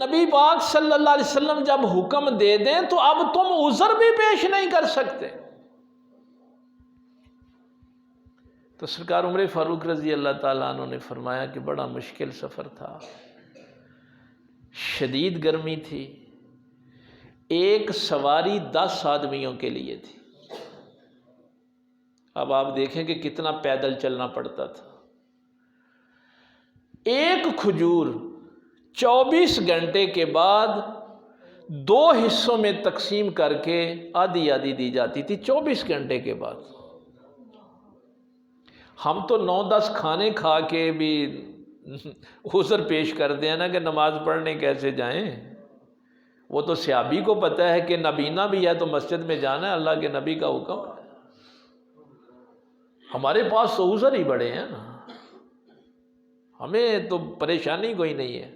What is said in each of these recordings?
نبی پاک صلی اللہ علیہ وسلم جب حکم دے دیں تو اب تم عذر بھی پیش نہیں کر سکتے۔ تو سرکار عمر فاروق رضی اللہ تعالیٰ عنہ نے فرمایا کہ بڑا مشکل سفر تھا، شدید گرمی تھی، ایک سواری 10 آدمیوں کے لیے تھی۔ اب آپ دیکھیں کہ کتنا پیدل چلنا پڑتا تھا۔ ایک کھجور 24 گھنٹے کے بعد 2 حصوں میں تقسیم کر کے آدھی آدھی دی جاتی تھی 24 گھنٹے کے بعد۔ ہم تو 9-10 کھانے کھا کے بھی عذر پیش کر دیں نا کہ نماز پڑھنے کیسے جائیں۔ وہ تو صحابی کو پتہ ہے کہ نبینا بھی ہے تو مسجد میں جانا ہے، اللہ کے نبی کا حکم ہے۔ ہمارے پاس تو عذر ہی بڑے ہیں نا، ہمیں تو پریشانی کوئی نہیں ہے۔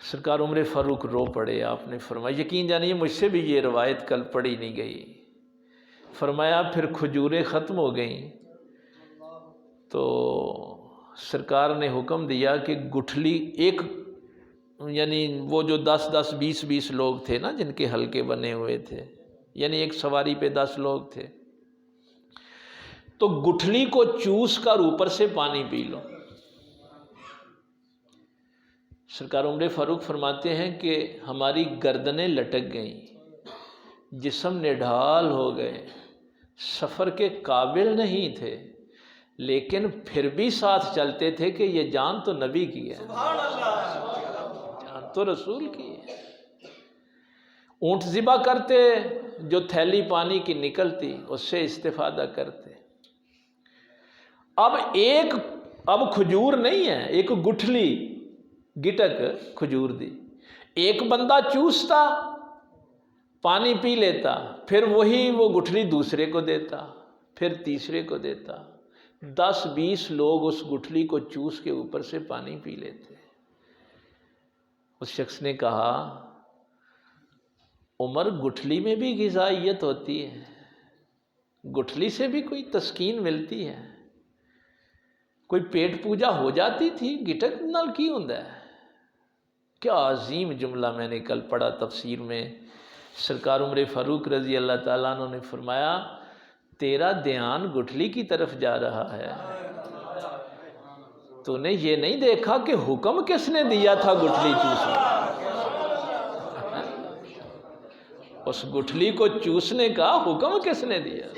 سرکار عمر فاروق رو پڑے، آپ نے فرمایا، یقین جانیے مجھ سے بھی یہ روایت کل پڑھی نہیں گئی، فرمایا پھر کھجوریں ختم ہو گئیں تو سرکار نے حکم دیا کہ گٹھلی ایک، یعنی وہ جو 10-10 20-20 لوگ تھے نا جن کے حلقے بنے ہوئے تھے، یعنی ایک سواری پہ 10 لوگ تھے، تو گٹھلی کو چوس کر اوپر سے پانی پی لو۔ سرکار عمر فاروق فرماتے ہیں کہ ہماری گردنیں لٹک گئیں، جسم نڈھال ہو گئے، سفر کے قابل نہیں تھے، لیکن پھر بھی ساتھ چلتے تھے کہ یہ جان تو نبی کی ہے، جان تو رسول کی ہے۔ اونٹ ذبح کرتے، جو تھیلی پانی کی نکلتی اس سے استفادہ کرتے۔ اب کھجور نہیں ہے، ایک گٹھلی گٹک کھجور دی، ایک بندہ چوستا پانی پی لیتا، پھر وہی وہ گٹھلی دوسرے کو دیتا، پھر تیسرے کو دیتا، 10-20 لوگ اس گٹھلی کو چوس کے اوپر سے پانی پی لیتے۔ اس شخص نے کہا، عمر گٹھلی میں بھی غذائیت ہوتی ہے، گٹھلی سے بھی کوئی تسکین ملتی ہے، کوئی پیٹ پوجا ہو جاتی تھی، گٹک نال کی ہوندا ہے۔ کیا عظیم جملہ میں نے کل پڑھا تفسیر میں، سرکار عمر فاروق رضی اللہ تعالیٰ عنہ نے فرمایا، تیرا دھیان گٹھلی کی طرف جا رہا ہے، تو نے یہ نہیں دیکھا کہ حکم کس نے دیا تھا گٹھلی چوسنے، اس گٹھلی کو چوسنے کا حکم کس نے دیا؟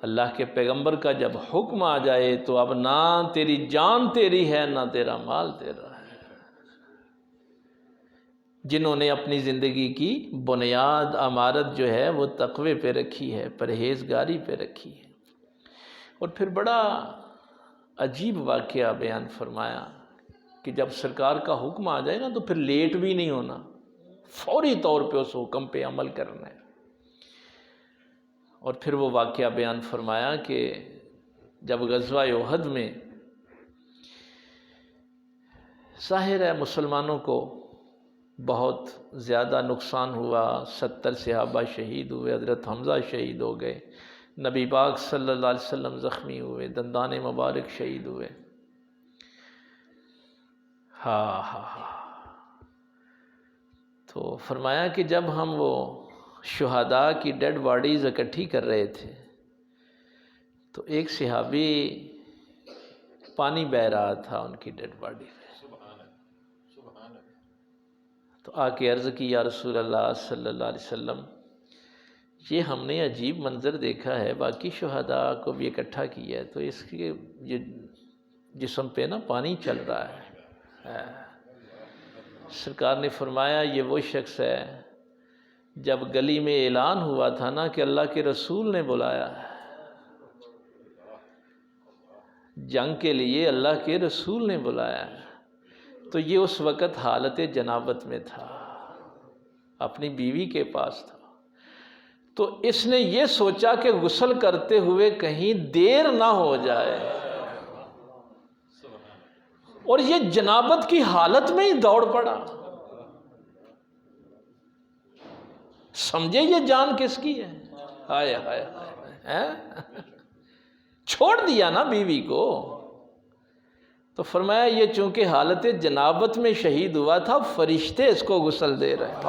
اللہ کے پیغمبر کا جب حکم آ جائے تو اب نہ تیری جان تیری ہے نہ تیرا مال تیرا ہے۔ جنہوں نے اپنی زندگی کی بنیاد عمارت جو ہے وہ تقوی پہ رکھی ہے، پرہیزگاری پہ رکھی ہے۔ اور پھر بڑا عجیب واقعہ بیان فرمایا کہ جب سرکار کا حکم آ جائے نا تو پھر لیٹ بھی نہیں ہونا، فوری طور پہ اس حکم پہ عمل کرنا ہے۔ اور پھر وہ واقعہ بیان فرمایا کہ جب غزوہ احد میں ظاہر ہے مسلمانوں کو بہت زیادہ نقصان ہوا، 70 صحابہ شہید ہوئے، حضرت حمزہ شہید ہو گئے، نبی پاک صلی اللہ علیہ وسلم زخمی ہوئے، دندان مبارک شہید ہوئے۔ تو فرمایا کہ جب ہم وہ شہداء کی ڈیڈ باڈیز اکٹھی کر رہے تھے تو ایک صحابی پانی بہہ رہا تھا ان کی ڈیڈ باڈی پہ، تو آ کے عرض کی، یا رسول اللہ صلی اللہ علیہ وسلم، یہ ہم نے عجیب منظر دیکھا ہے، باقی شہداء کو بھی اکٹھا کیا ہے تو اس کے یہ جسم پہ نا پانی چل رہا ہے۔ سرکار نے فرمایا، یہ وہ شخص ہے جب گلی میں اعلان ہوا تھا نا کہ اللہ کے رسول نے بلایا ہے، جنگ کے لیے اللہ کے رسول نے بلایا ہے، تو یہ اس وقت حالت جنابت میں تھا، اپنی بیوی کے پاس تھا، تو اس نے یہ سوچا کہ غسل کرتے ہوئے کہیں دیر نہ ہو جائے، اور یہ جنابت کی حالت میں ہی دوڑ پڑا۔ سمجھے یہ جان کس کی ہے؟ ہائے ہائے ہائے، چھوڑ دیا نا بیوی کو، تو فرمایا یہ چونکہ حالت جنابت میں شہید ہوا تھا، فرشتے اس کو غسل دے رہے ہیں۔